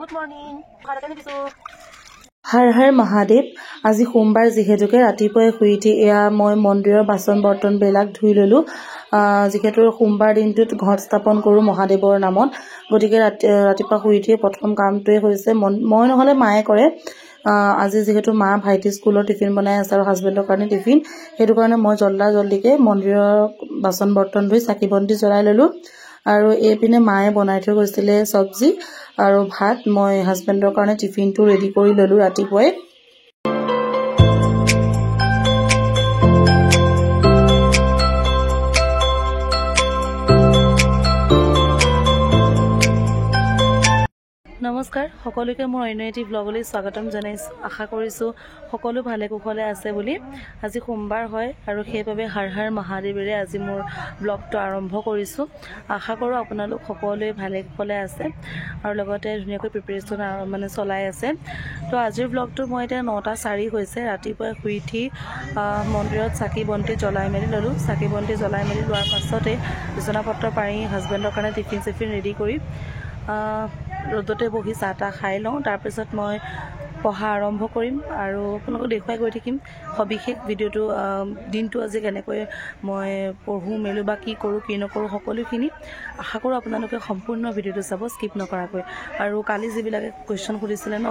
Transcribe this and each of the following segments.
Good morning ঘৰতে দিছো হৰ হৰ মহাদেৱ। আজি সোমবাৰ যিহেতুকে ৰাতিপুৱাই শুই উঠি এয়া মই মন্দিৰৰ বাচন বৰ্তনবিলাক ধুই ললোঁ। যিহেতু সোমবাৰ দিনটোত ঘট স্থাপন কৰোঁ মহাদেৱৰ নামত, গতিকে ৰাতিপুৱা শুই উঠি প্ৰথম কামটোৱে হৈছে মই নহ'লে মায়ে কৰে। আজি যিহেতু মা ভাইটি স্কুলৰ টিফিন বনাই আছে আৰু হাজবেণ্ডৰ কাৰণে টিফিন, সেইটো কাৰণে মই জল্দিকৈ মন্দিৰৰ বাচন বৰ্তন ধুই চাকি বন্তি জ্বলাই ল'লোঁ। আৰু এইপিনে মায়ে বনাই থৈ গৈছিলে চব্জি আৰু ভাত। মই হাজবেণ্ডৰ কাৰণে টিফিনটো ৰেডি কৰি ল'লোঁ ৰাতিপুৱাই। নমস্কাৰ সকলোকে মোৰ অন্য এটি ব্লগলৈ স্বাগতম জনাইছোঁ। আশা কৰিছোঁ সকলো ভালে কুশলে আছে বুলি। আজি সোমবাৰ হয় আৰু সেইবাবে হৰ হৰ মহাদেৱেৰে আজি মোৰ ব্লগটো আৰম্ভ কৰিছোঁ। আশা কৰোঁ আপোনালোক সকলোৱে ভালে কুশলে আছে আৰু লগতে ধুনীয়াকৈ প্ৰিপেৰেশ্যন চলাই আছে। তো আজিৰ ব্লগটো মই এতিয়া 9:04 হৈছে। ৰাতিপুৱাই শুই উঠি মন্দিৰত চাকি বন্তি জ্বলাই মেলি ল'লোঁ। চাকি বন্তি জ্বলাই মেলি লোৱাৰ পাছতে বিচনা পত্ৰ পাৰি হাজবেণ্ডৰ কাৰণে টিফিন ৰেডি কৰি ৰ'দতে বহি চাহ তাহ খাই লওঁ। তাৰপিছত মই পঢ়া আৰম্ভ কৰিম আৰু আপোনালোকক দেখুৱাই গৈ থাকিম সবিশেষ ভিডিঅ'টো, দিনটো আজি কেনেকৈ মই পঢ়োঁ মেলোঁ বা কি কৰোঁ কি নকৰোঁ সকলোখিনি। আশা কৰোঁ আপোনালোকে সম্পূৰ্ণ ভিডিঅ'টো চাব স্কিপ নকৰাকৈ। আৰু কালি যিবিলাকে কুৱেশ্যন সুধিছিলে ন,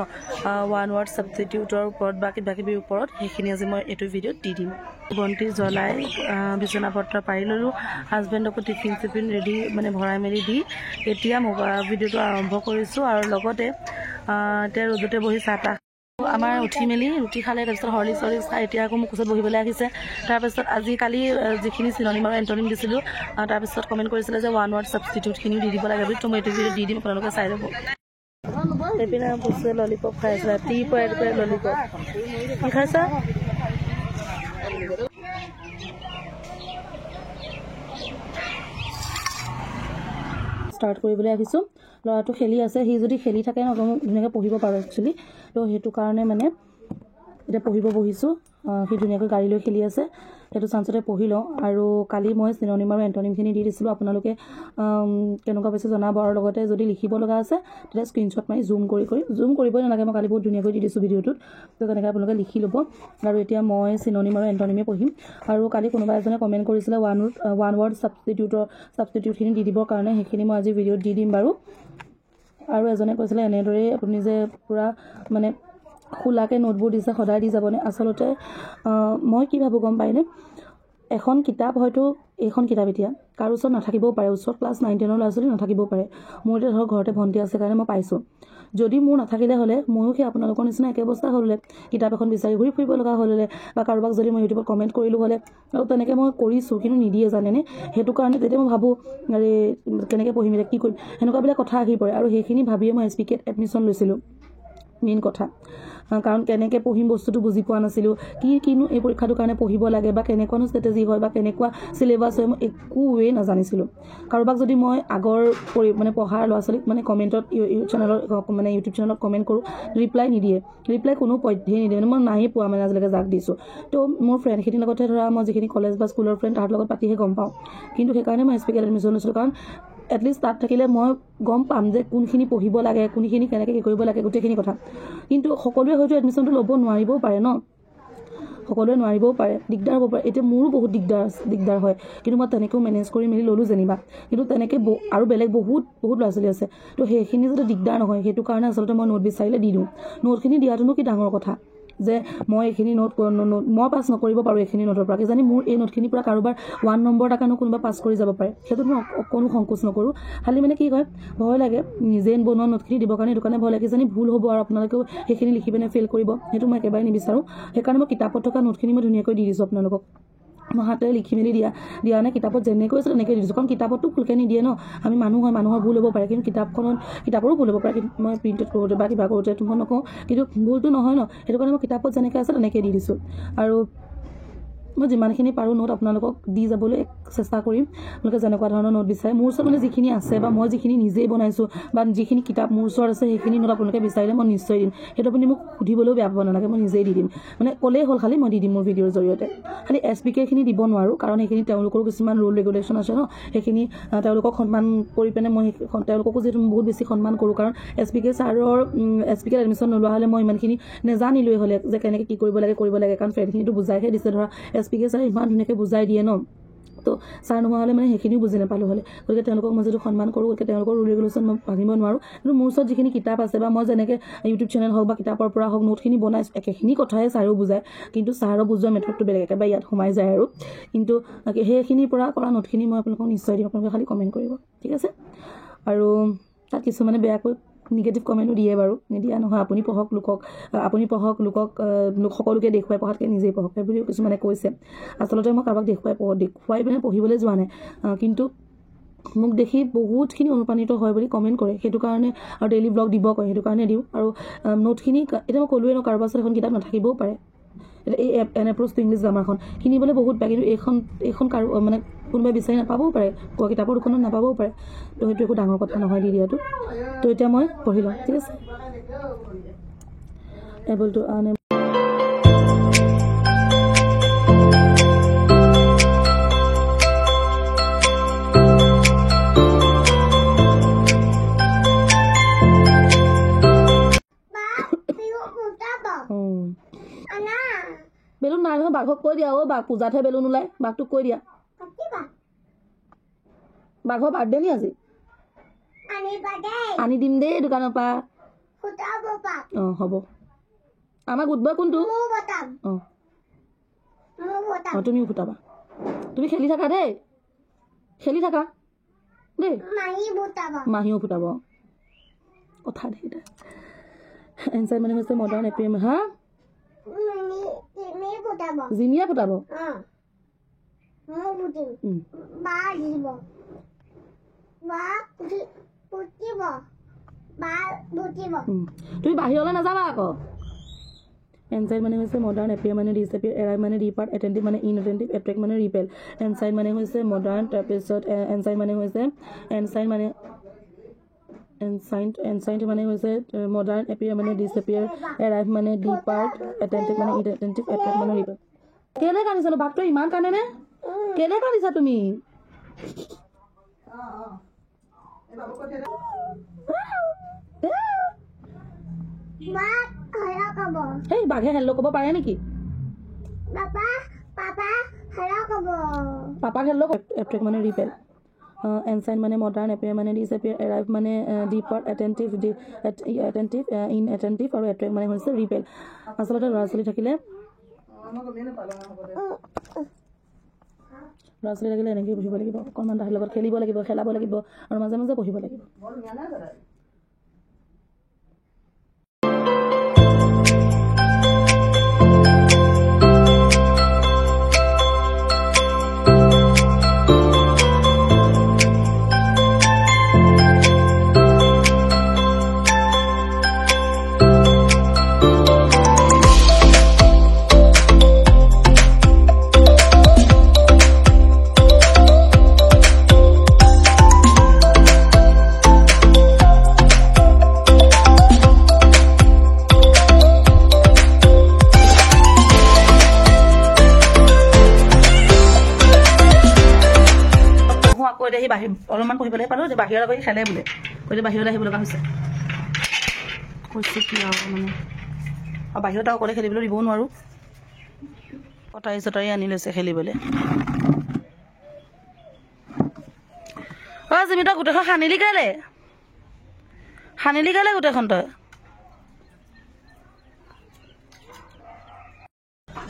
ওৱান ৱাৰ্ড ছাবষ্টিটিউটৰ ওপৰত বা কিবাকিবিৰ ওপৰত, সেইখিনি আজি মই এইটো ভিডিঅ'ত দি দিম। বন্তি জ্বলাই বিচনা পত্ৰ পাৰি ল'লোঁ। হাজবেণ্ডকো টিফিন ৰেডি ভৰাই মেলি দি এতিয়া ভিডিঅ'টো আৰম্ভ কৰিছোঁ। আৰু লগতে এতিয়া ৰ'দতে বহি চাহ তাহ আমাৰ উঠি মেলি ৰুটি খালে, তাৰপিছত হৰলিক্স খাই এতিয়া আকৌ মোক কোচত বহিবলৈ আহিছে। তাৰপিছত কালি যিখিনি চিননিম আৰু এণ্টনিম দিছিলোঁ, তাৰপিছত কমেণ্ট কৰিছিলে যে ওৱান ৱাৰ্ড ছাবষ্টিটিউটখিনিও দি দিব লাগে বুলি। তো মই এইটো ভিডিঅ' দি দিম, আপোনালোকে চাই ল'ব। এইপিনে বস্তুৱে ললিপপ খাই আছে, ৰাতিপুৱাই ললিপপ। কি খাইছা? ষ্টাৰ্ট কৰিবলৈ আহিছোঁ। ল'ৰাটো খেলি আছে, সি যদি খেলি থাকে ন মই ধুনীয়াকৈ পঢ়িব পাৰোঁ একচুৱেলি। তো সেইটো কাৰণে এতিয়া পঢ়িব বহিছোঁ। সি ধুনীয়াকৈ গাড়ী লৈ খেলি আছে, সেইটো চান্সতে পঢ়ি লওঁ। আৰু কালি মই চিননিম আৰু এণ্টনিমখিনি দি দিছিলোঁ। আপোনালোকে কেনেকুৱা পাইছে জনাব। আৰু লগতে যদি লিখিব লগা আছে তেতিয়া স্ক্ৰীনশ্বট মাৰি জুম কৰিবই নালাগে, মই কালি বহুত ধুনীয়াকৈ দি দিছোঁ ভিডিঅ'টোত। তো তেনেকৈ আপোনালোকে লিখি ল'ব। আৰু এতিয়া মই চিননিম আৰু এণ্টনিমে পঢ়িম। আৰু কালি কোনোবা এজনে কমেণ্ট কৰিছিলে ওৱান ৱাৰ্ড ছাবষ্টিটিউটখিনি দি দিবৰ কাৰণে, সেইখিনি মই আজি ভিডিঅ'ত দি দিম বাৰু। আৰু এজনে কৈছিলে এনেদৰেই আপুনি যে পূৰা খোলাকৈ নোটবোৰ দিছে সদায় দি যাবনে? আচলতে মই কি ভাবোঁ গম পায়নে, এখন কিতাপ হয়তো এইখন কিতাপ এতিয়া কাৰো ওচৰত নাথাকিবও পাৰে, ওচৰত ক্লাছ 9-10 ল'ৰা ছোৱালী নাথাকিবও পাৰে। মোৰ এতিয়া ধৰক ঘৰতে ভণ্টি আছে কাৰণে মই পাইছোঁ। যদি মোৰ নাথাকিলে হ'লে ময়ো সেই আপোনালোকৰ নিচিনা একে অৱস্থা হ'লে, কিতাপ এখন বিচাৰি ঘূৰি ফুৰিব লগা হ'লে, বা কাৰোবাক যদি মই ইউটিউবত কমেণ্ট কৰিলোঁ হ'লে, আৰু তেনেকৈ মই কৰিছোঁ কিন্তু নিদিয়ে জানেনে। সেইটো কাৰণে তেতিয়া মই ভাবোঁ আৰে কেনেকৈ পঢ়িম, কি কৰিম, সেনেকুৱাবিলাক কথা আহি পৰে। আৰু সেইখিনি ভাবিয়ে মই SPK এডমিশ্যন লৈছিলোঁ মেইন কথা। কাৰণ কেনেকৈ পঢ়িম বস্তুটো বুজি পোৱা নাছিলোঁ। কিনো এই পৰীক্ষাটোৰ কাৰণে পঢ়িব লাগে বা কেনেকুৱানো ষ্ট্ৰেটেজি হয় বা কেনেকুৱা চিলেবাছ হয়, মই একোৱেই নাজানিছিলোঁ। কাৰোবাক যদি মই আগৰ পঢ়াৰ ল'ৰা ছোৱালীক কমেণ্টত ইউটিউব চেনেলত কমেণ্ট কৰোঁ, ৰিপ্লাই নিদিয়ে। ৰিপ্লাই কোনো পধ্যেই নিদিয়ে, মই নায়েই পোৱা আজিলৈকে যাক দিছোঁ। তো মোৰ ফ্ৰেণ্ডখিনিৰ লগতে ধৰা মই যিখিনি কলেজ বা স্কুলৰ ফ্ৰেণ্ড তাহাঁতৰ লগত পাতিহে গম পাওঁ। কিন্তু সেইকাৰণে মই SPK এডমিশ্যন লৈছিলোঁ, কাৰণ এটলিষ্ট তাত থাকিলে মই গম পাম যে কোনখিনি পঢ়িব লাগে, কোনখিনি কেনেকৈ কি কৰিব লাগে, গোটেইখিনি কথা। কিন্তু সকলোৱে হয়তো এডমিশ্যনটো ল'ব নোৱাৰিবও পাৰে ন, সকলোৱে নোৱাৰিবও পাৰে, দিগদাৰ হ'ব পাৰে। এতিয়া মোৰো বহুত দিগদাৰ হয়, কিন্তু মই তেনেকৈও মেনেজ কৰি মেলি ল'লোঁ যেনিবা। কিন্তু তেনেকৈ আৰু বেলেগ বহুত ল'ৰা ছোৱালী আছে। তো সেইখিনি যাতে দিগদাৰ নহয়, সেইটো কাৰণে আচলতে মই নোট বিচাৰিলে দি দিওঁ। নোটখিনি দিয়াটোনো কি ডাঙৰ কথা যে মই এইখিনি মই পাছ নকৰিব পাৰোঁ এইখিনি নোটৰ পৰা, কিজানি মোৰ এই নোটখিনিৰ পৰা কাৰোবাৰ 1 নম্বৰ কাৰণেও কোনোবা পাছ কৰি যাব পাৰে। সেইটোত মই অকণো সংকোচ নকৰোঁ। খালি কি হয়, ভয় লাগে নিজে বনোৱা নোটখিনি দিবৰ কাৰণে। সেইটো কাৰণে ভয় লাগে কিজানি ভুল হ'ব আৰু আপোনালোকেও সেইখিনি লিখি পিনে ফেইল কৰিব, সেইটো মই একেবাৰে নিবিচাৰোঁ। সেইকাৰণে মই কিতাপত থকা নোটখিনি মই ধুনীয়াকৈ দি দিছোঁ আপোনালোকক। মই হাতেৰে লিখি মেলি দিয়া নাই, কিতাপত যেনেকৈ আছে তেনেকৈ দি দিছোঁ। কাৰণ কিতাপতো ভুলকৈ নিদিয়ে ন, আমি মানুহ হয়, মানুহৰ ভুল হ'ব পাৰে। কিন্তু কিতাপৰো ভুল হ'ব পাৰে, কিন্তু মই প্ৰিণ্টেড কৰোঁতে বা কিবা কৰোঁতে মই নকওঁ, কিন্তু ভুলটো নহয় ন। সেইটো কাৰণে মই কিতাপত যেনেকৈ আছে তেনেকৈ দি দিছোঁ। আৰু মই যিমানখিনি পাৰোঁ নোট আপোনালোকক দি যাবলৈ চেষ্টা কৰিম আপোনালোকে যেনেকুৱা ধৰণৰ নোট বিচাৰে মোৰ ওচৰত মানে যিখিনি আছে বা মই যিখিনি নিজেই বনাইছোঁ বা যিখিনি কিতাপ মোৰ ওচৰত আছে সেইখিনি নোট আপোনালোকে বিচাৰিলে মই নিশ্চয় দিম সেইটো আপুনি মোক সুধিবলৈও বেয়া পাব নালাগে মই নিজেই দি দিম মানে ক'লেই হ'ল খালি মই দি দিম মোৰ ভিডিঅ'ৰ জৰিয়তে খালি SPKখিনি দিব নোৱাৰোঁ কাৰণ সেইখিনি তেওঁলোকৰো কিছুমান ৰুল ৰেগুলেশ্যন আছে ন সেইখিনি তেওঁলোকক সন্মান কৰি পিনে মই তেওঁলোককো যিহেতু বহুত বেছি সন্মান কৰোঁ কাৰণ SPK ছাৰৰ SPKত এডমিশ্যন নোলোৱা হ'লে মই ইমানখিনি নেজানিলোৱে হ'লে যে কেনেকৈ কি কৰিব লাগে কাৰণ ফ্ৰেণ্ডখিনিতো বুজাইহে দিছে ধৰা SPK ছাৰে ইমান ধুনীয়াকৈ বুজাই দিয়ে ন তো ছাৰ নোহোৱা হ'লে মানে সেইখিনিও বুজি নাপালোঁ হ'লে গতিকে তেওঁলোকক মই যিটো সন্মান কৰোঁ গতিকে তেওঁলোকৰ ৰুল ৰেগুলেশ্যন মই ভাঙিব নোৱাৰোঁ কিন্তু মোৰ ওচৰত যিখিনি কিতাপ আছে বা মই যেনেকৈ ইউটিউব চেনেল হওক বা কিতাপৰ পৰা হওক নোটখিনি বনাইছোঁ একেখিনি কথাই ছাৰেও বুজায় কিন্তু ছাৰৰ বুজোৱা মেথডটো বেলেগ একেবাৰে ইয়াত সোমাই যায় আৰু কিন্তু সেইখিনিৰ পৰা কৰা নোটখিনি মই আপোনালোকক নিশ্চয় দিম আপোনালোকে খালি কমেণ্ট কৰিব ঠিক আছে আৰু তাত কিছুমানে বেয়াকৈ নিগেটিভ কমেণ্টো দিয়ে বাৰু নিদিয়া নহয় আপুনি পঢ়ক লোকক সকলোকে দেখুৱাই পঢ়াতকৈ নিজেই পঢ়ক বুলিও কিছুমানে কৈছে আচলতে মই কাৰোবাক দেখুৱাই পিনে পঢ়িবলৈ যোৱা নাই কিন্তু মোক দেখি বহুতখিনি অনুপ্ৰাণিত হয় বুলি কমেণ্ট কৰে সেইটো কাৰণে আৰু ডেইলি ব্লগ দিব কয় সেইটো কাৰণে দিওঁ আৰু নোটখিনি এতিয়া মই ক'লোৱে ন কাৰোবাৰ ওচৰত এখন কিতাপ নাথাকিবও পাৰে এই এন এপ্ৰ'চ টু ইংলিছ গ্ৰামাৰখন কিনিবলৈ বহুত বেয়া কিন্তু এইখন কাৰো মানে কোনোবাই বিচাৰি নাপাবও পাৰে কিতাপৰ দোকানত নাপাবও পাৰে তো সেইটো একো ডাঙৰ কথা নহয় দি দিয়াটো তো এতিয়া মই পঢ়ি লওঁ ঠিক আছে এবল টু আৰ্ণ বেলুন নাই নহয় বাঘক কৈ দিয়া বাঘ পূজাতহে বেলুন ওলাই বাঘটোক কৈ দিয়া বাঘৰ বাৰ্থডে নি আজি আনি দিম দেই দোকানৰ পৰা অঁ হ'ব আমাক উঠব কোনটো অঁ তুমিও ফুটাবা তুমি খেলি থাকা দেই মাহীও ফুটাব কথা দেই এনচাৰ মানে হৈছে মডাৰ্ণ এপিএম হা জিমিয়া ফুটাব তুমি বাহিৰলৈ নাযাবা আকৌ এনচাইড মানে হৈছে মডাৰ্ণ এপিয়াৰ মানে ডিছএপিয়াৰ এৰাইভ মানে ৰিপাৰ্ট এটেণ্টিভ মানে ইনএটেণ্টিভ এট্ৰেক্ট মানে ৰিপেল এনচাইড মানে হৈছে মডাৰ্ণ তাৰপিছত এনচাইড মানে হৈছে এনচাইড মানে হৈছে মডাৰ্ণ এপিয়াৰ মানে ডিছএপিয়াৰ এৰাইভ মানে ডিপাৰ্ট এটেণ্টিভ মানে ইনএটেণ্টিভ এট্ৰেক্ট মানে ৰিপেল কেলে কান্দিছানো বাঘটো ইমান কান্দেনে কেলে কান্দিছা তুমি এই বাঘে হেল্ল ক'ব পাৰে নেকি পাপাক হেল্ল এট্ৰেক্ট মানে ৰিপেল এনচাইন মানে মডাৰ্ণ এপিয়াৰ মানে ডিছএপিয়াৰ এৰাইভ মানে ডিপাৰ্ট এটেণ্টিভ ইনএটেণ্টিভ আৰু এট্ৰেক্ট মানে হৈছে ৰিপেল আচলতে ল'ৰা ছোৱালী থাকিলে এনেকৈয়ে পঢ়িব লাগিব অকণমান তাহাঁতৰ লগত খেলিব লাগিব খেলাব লাগিব আৰু মাজে মাজে পঢ়িব লাগিব অলপমান পঢ়িবলৈ পালোঁ যে বাহিৰত গৈ খেলে বোলে গতিকে বাহিৰলৈ আহিব লগা হৈছে কি আৰু মানে আৰু বাহিৰত আৰু অকলে খেলিবলৈ দিবও নোৱাৰোঁ কটাৰী চটাৰী আনি লৈছে খেলিবলৈ অঁ জিমি তই গোটেইখন সানিলি কেলে গোটেইখন তই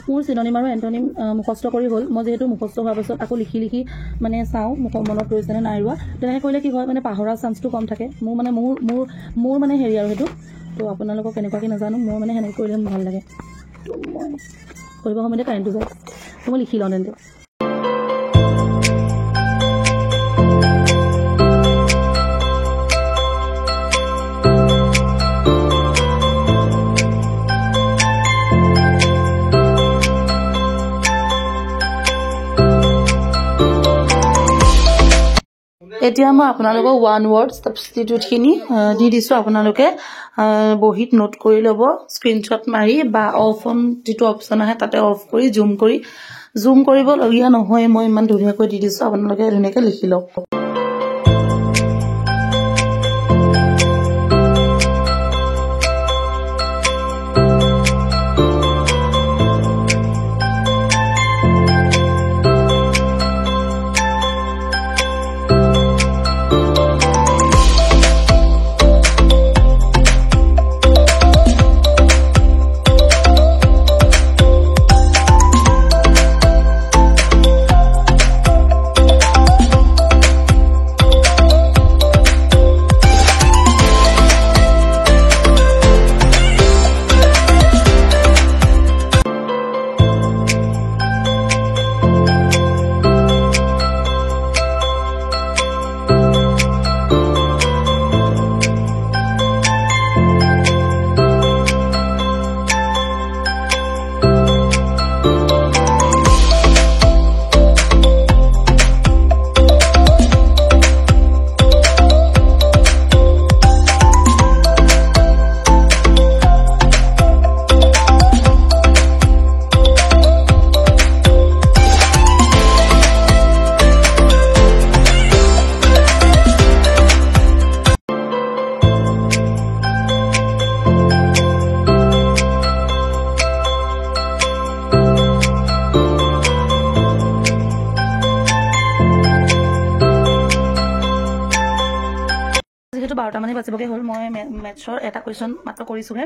মোৰ চিননিম আৰু এণ্টনিম মুখস্থ কৰি হ'ল মই যিহেতু মুখস্থ হোৱাৰ পাছত আকৌ লিখি মানে চাওঁ মনত ৰৈছেনে নাই ৰোৱা তেনেকৈ কৰিলে কি হয় মানে পাহৰা চান্সটো কম থাকে মোৰ মানে হেৰি আৰু সেইটো তো আপোনালোকক কেনেকুৱাকৈ নাজানো মই মানে সেনেকৈ কৰিলে মোৰ ভাল লাগে মই কৰিব সময়তে কাৰেণ্টটো যায় তো মই লিখি লওঁ তেন্তে এতিয়া মই আপোনালোকক ওৱান ৱৰ্ড সাবষ্টিটিউটখিনি দি দিছোঁ আপোনালোকে বহীত নোট কৰি ল'ব স্ক্ৰীনশ্বট মাৰি বা অফ অন যিটো অপশ্যন আহে তাতে অফ কৰি জুম কৰিবলগীয়া নহয় মই ইমান ধুনীয়াকৈ দি দিছোঁ আপোনালোকে ধুনীয়াকৈ লিখি লওক যেহেতু 12টা মানে বাজিবগে হ'ল মই মেথছৰ এটা কুৱেশ্যন মাত্ৰ কৰিছোঁহে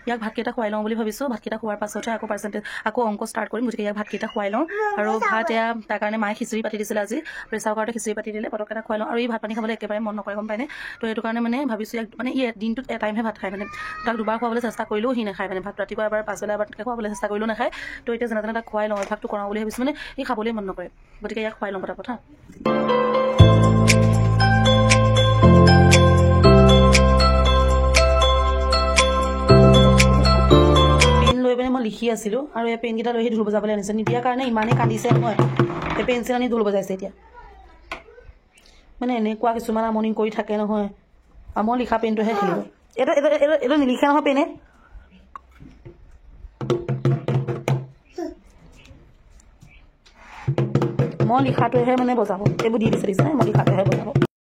ইয়াক ভাতকেইটা খুৱাই লওঁ বুলি ভাবিছোঁ ভাতকেইটা খোৱাৰ পাছতহে আকৌ অংক ষ্টাৰ্ট কৰিম গতিকে ইয়াক ভাতকেইটা খুৱাই লওঁ আৰু ভাত এয়া তাৰ কাৰণে মায়ে খিচিৰি পাতি দিছিলে আজি প্ৰেছাৰ কুকাৰতে খিচিৰি পাতি দিলে পটককৈ এটা খুৱাই লওঁ আৰু এই ভাত পানী খাবলৈ একেবাৰে মন নকৰে গম পায়নে তো সেইটো কাৰণে মানে ভাবিছোঁ ইয়াক মানে দিনটোত এটাইমহে ভাত খায় মানে তাক দুবাৰ খুৱাবলৈ চেষ্টা কৰিলেও সি নাখায় মানে ভাত ৰাতিপুৱা এবাৰ পাছবেলা এবাৰ খুৱাবলৈ চেষ্টা কৰিলেও নাখায় তো এতিয়া যেনে তেনে তাক খুৱাই লওঁ অভ্যাসটো কৰাওঁ বুলি ভাবিছোঁ মানে সি খাবলৈ মন নকৰে গতিকে ইয়াক খুৱাই লওঁ পটাপট হা মই লিখি আছিলোঁ আৰু এই পেনকেইটা লৈ ঢোল বজাবলৈ আনিছে নিদিয়াৰ কাৰণে ইমানেই কান্দিছে নহয় এই পেঞ্চিল আনি ঢোল বজাইছে এতিয়া মানে এনেকুৱা কিছুমান আমনি কৰি থাকে নহয় মই লিখা পেনটোহে খেলিব এইটো নিলিখা নহয় পেনে মই লিখাটোহে মানে বজাব এইবোৰ দি দিছে মই লিখাটোহে বজাব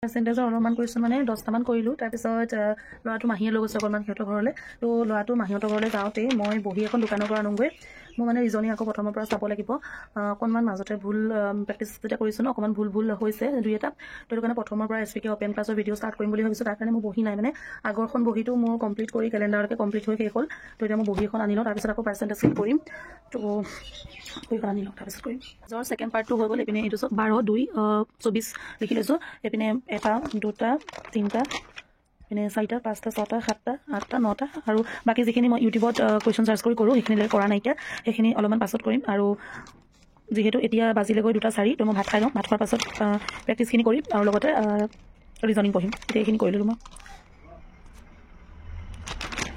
পাৰ্চেণ্টেজৰ অলপমান কৰিছোঁ মানে 10টামান কৰিলোঁ তাৰপিছত ল'ৰাটো মাহীয়ে লৈ গৈছে অকণমান সিহঁতৰ ঘৰলৈ তো ল'ৰাটো মাহীহঁতৰ ঘৰলৈ যাওঁতেই মই বহি এখন দোকানৰ পৰা আনোগৈ মোৰ মানে ৰিজনিং আকৌ প্ৰথমৰ পৰা চাব লাগিব অকণমান মাজতে ভুল প্ৰেক্টিছ যেতিয়া কৰিছোঁ ন অকণমান ভুল হৈছে দুই এটা সেইটো কাৰণে প্ৰথমৰ পৰা SPK অপেন ক্লাছৰ ভিডিঅ' ষ্টাৰ্ট কৰিম বুলি ভাবিছোঁ তাৰ কাৰণে মোৰ বহি নাই মানে আগৰখন বহিটো মোৰ কমপ্লিট কৰি কেলেণ্ডাৰলৈকে কমপ্লিট হৈ শেষ হ'ল তো এতিয়া মই বহি এখন আনি লওঁ তাৰপিছত আকৌ পাৰ্চেণ্টেজ ফিল কৰিম তো বহিখন আনি লওঁ তাৰপিছত কৰিম নিজৰ ছেকেণ্ড পাৰ্টটো হৈ গ'ল এইপিনে এইটো 12, 2, 24 লিখি লৈছোঁ এইপিনে 1, 2, 3 পিনে 4, 5, 6, 7, 8, 9 আৰু বাকী যিখিনি মই ইউটিউবত কুৱেশ্যন চাৰ্চ কৰি কৰোঁ সেইখিনিলৈ কৰা নাইকিয়া সেইখিনি অলপমান পাছত কৰিম আৰু যিহেতু এতিয়া বাজিলেগৈ 2টা 4 তো মই ভাত খাই লওঁ ভাত খোৱাৰ পাছত প্ৰেক্টিছখিনি কৰিম আৰু লগতে ৰিজনিং পঢ়িম এতিয়া এইখিনি কৰি ল'লোঁ মই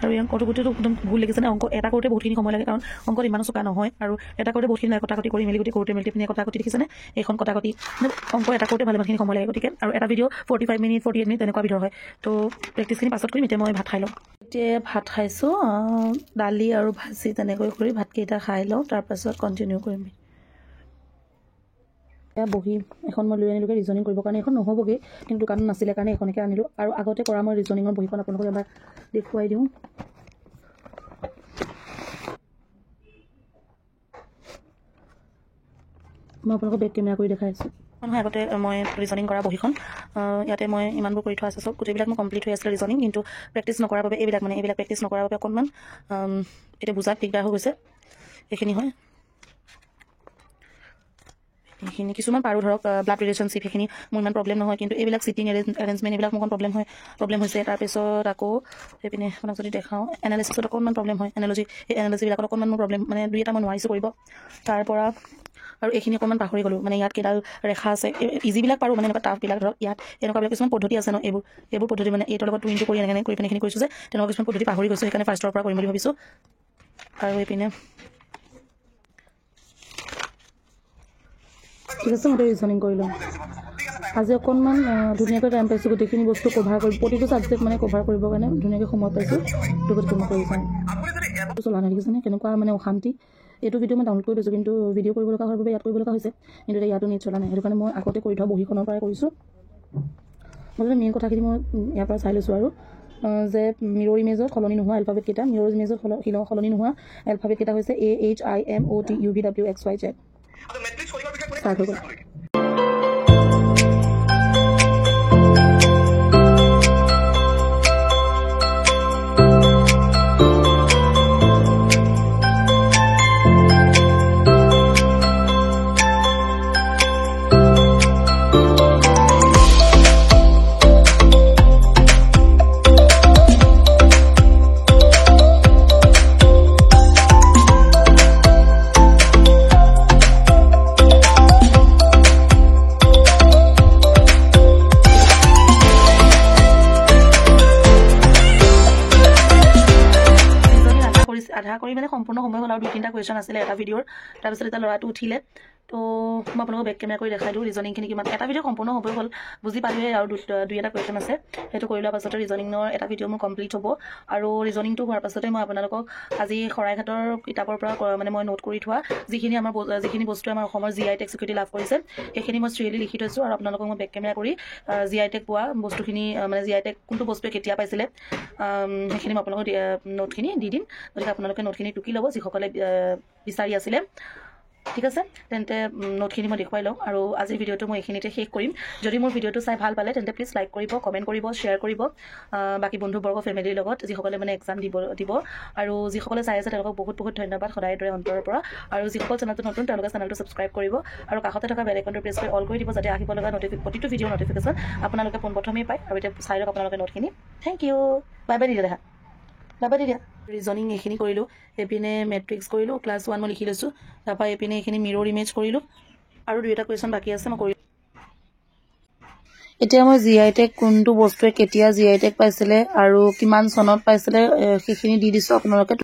আৰু এই অংকটো গোটেইটো একদম ভুল লাগিছে নে অংক এটা কৰোঁতে বহুতখিনি সময় লাগে কাৰণ অংকত ইমানো চোকা নহয় আৰু এটা কৰোঁতে বহুতখিনি কটাকটি কৰি মেলি গোটেই কৰোঁতে মেলি পিনে কটাকটি দেখিছেনে এইখন কটাকটি অংক এটা কৰোঁতে ভালেমানখিনি সময় লাগে গতিকে আৰু এটা ভিডিঅ' 45 মিনিট 48 মিনিট তেনেকুৱা ভিডিঅ' হয় তো প্ৰেক্টিছখিনি পাছত কৰিম এতিয়া মই ভাত খাই লওঁ এতিয়া ভাত খাইছোঁ দালি আৰু ভাজি তেনেকৈ কৰি ভাতকেইটা খাই লওঁ তাৰপাছত কণ্টিনিউ কৰিম এয়া বহি এখন মই লৈ আনিলোগৈ ৰিজনিং কৰিবৰ কাৰণে এখন নহ'বগৈ কিন্তু দোকানত নাছিলে কাৰণে এখনকে আনিলোঁ আৰু আগতে কৰা মই ৰিজনিঙৰ বহিখন আপোনালোকক এবাৰ দেখুৱাই দিওঁ মই আপোনালোকক বেক কেমেৰা কৰি দেখাই আছোঁ নহয় আগতে মই ৰিজনিং কৰা বহিখন ইয়াতে মই ইমানবোৰ কৰি থোৱা আছে চব গোটেইবিলাক মোৰ কমপ্লিট হৈ আছিলে ৰিজনিং কিন্তু প্ৰেক্টিছ নকৰাৰ বাবে এইবিলাক প্ৰেক্টিছ নকৰাৰ বাবে অকণমান এতিয়া বুজাত দিগদাৰ হৈ গৈছে এইখিনি হয় এইখিনি কিছুমান পাৰোঁ ধৰক ব্লাড ৰিলেশ্যনশ্বিপ সেইখিনি মোৰ ইমান প্ৰব্লেম নহয় কিন্তু এইবিলাক চিটিং এৰেঞ্জমেণ্ট এইবিলাক মোৰ অকণ প্ৰব্লেম হৈছে তাৰপিছত আকৌ সেইপিনে আপোনাক যদি দেখাওঁ এনালিচিছত অকণমান প্ৰব্লেম হয় এনালজিবিলাকত অকণমান মোৰ প্ৰব্লেম মানে দুই এটা মই নোৱাৰিছোঁ কৰিব তাৰপৰা আৰু এইখিনি অকণমান পাহৰি গ'লোঁ মানে ইয়াত কেইডাল ৰেখা আছে ইজিবিলাক পাৰোঁ মানে এনেকুৱা টাফবিলাক ধৰক ইয়াত এনেকুৱাবিলাক কিছুমান পদ্ধতি আছে ন এইবোৰ পদ্ধতি মানে এইটোৰ লগত 2 ইনটু কৰি এনেকৈ কৰি পিনে এইখিনি কৰিছোঁ যে তেনেকুৱা কিছুমান পদ্ধতি পাহৰি গৈছোঁ সেইকাৰণে ফাৰ্ষ্টৰ পৰা কৰিম বুলি ভাবিছোঁ আৰু এইপিনে ঠিক আছে মই ৰিজনিং কৰি লওঁ আজি অকণমান ধুনীয়াকৈ টাইম পাইছোঁ গোটেইখিনি বস্তু কভাৰ কৰি প্ৰতিটো ছাবজেক্ট মানে কভাৰ কৰিবৰ কাৰণে ধুনীয়াকৈ সময় পাইছোঁ সেইটো গতিকে মই কৰি যাওঁ চলা নাই দেখিছেনে কেনেকুৱা মানে অশান্তি এইটো ভিডিঅ' মই ডাউনলোড কৰি লৈছোঁ কিন্তু ভিডিঅ' কৰিব লগা হোৱাৰ বাবে ইয়াত কৰিব লগা হৈছে কিন্তু এতিয়া ইয়াতো নেট চলা নাই সেইটো কাৰণে মই আগতে কৰি থোৱা বহীখনৰ পৰাই কৰিছোঁ মই মেইন কথাখিনি মই ইয়াৰ পৰা চাই লৈছোঁ আৰু যে মিৰৰ ইমেজত সলনি নোহোৱা এলফাবেটকেইটা মিৰৰ ইমেজত সলনি নোহোৱা এলফাবেটকেইটা হৈছে AHIMOTUVWXYZ ষ্টাৰ্ট হৈ গ'ল আধা কৰি মানে সম্পূৰ্ণ সময় হ'ল আৰু 2-3টা কুৱেশ্যন আছিলে এটা ভিডিঅ'ৰ তাৰপিছত এটা ল'ৰাটো উঠিলে তো মই আপোনালোকক বেক কেমেৰা কৰি দেখাই দিওঁ ৰিজনিংখিনি কিমান এটা ভিডিঅ' সম্পূৰ্ণ হ'বই হ'ল বুজি পালোৱে আৰু 2-এটা কুৱেশ্যন আছে সেইটো কৰি লোৱাৰ পাছতে ৰিজনিঙৰ এটা ভিডিঅ' মোৰ কমপ্লিট হ'ব আৰু ৰিজনিংটো হোৱাৰ পাছতে মই আপোনালোকক আজি শৰাইঘাটৰ কিতাপৰ পৰা মানে মই নোট কৰি থোৱা যিখিনি বস্তু আমাৰ অসমৰ GI টেগ স্বীকৃতি লাভ কৰিছে সেইখিনি মই শ্ৰীলি লিখি থৈছোঁ আৰু আপোনালোকক মই বেক কেমেৰা কৰি GI টেগ পোৱা বস্তুখিনি মানে GI টেগ কোনটো বস্তুৱে কেতিয়া পাইছিলে সেইখিনি মই আপোনালোকক নোটখিনি দি দিম গতিকে আপোনালোকে নোটখিনি টুকি ল'ব যিসকলে বিচাৰি আছিলে ঠিক আছে তেন্তে নোটখিনি মই দেখুৱাই লওঁ আৰু আজিৰ ভিডিঅ'টো মই এইখিনিতে শেষ কৰিম যদি মোৰ ভিডিঅ'টো চাই ভাল পালে তেন্তে প্লিজ লাইক কৰিব কমেণ্ট কৰিব শ্বেয়াৰ কৰিব বাকী বন্ধুবৰ্গ ফেমিলিৰ লগত যিসকলে মানে এক্সাম দিব আৰু যিসকলে চাই আছে তেওঁলোকক বহুত বহুত ধন্যবাদ সদায় দৰে অন্তৰৰ পৰা আৰু যিসকল চেনেলটো নতুন তেওঁলোকে চেনেলটো ছাবস্ক্ৰাইব কৰিব আৰু কাষতে থকা বেল আইকনটো প্ৰেছ কৰি অল কৰি দিব যাতে আহিব লগা প্ৰতিটো ভিডিঅ'ৰ নটিফিকেশ্যন আপোনালোকে পোনপ্ৰথমেই পায় আৰু এতিয়া চাই লওক আপোনালোকে নোটখিনি thank U bye by the দিয়া বাবা দিয়া ৰিজনিং এইখিনি কৰিলোঁ এইপিনে মেট্ৰিক্স কৰিলোঁ ক্লাছ 1 মই লিখি লৈছোঁ তাৰপৰা এইপিনে এইখিনি মিৰৰ ইমেজ কৰিলোঁ আৰু 2টা কুৱেশ্যন বাকী আছে মই কৰিলোঁ এতিয়া মই GI টেগ কোনটো বস্তুৱে কেতিয়া GI টেগ পাইছিলে আৰু কিমান চনত পাইছিলে সেইখিনি দি দিছোঁ আপোনালোকে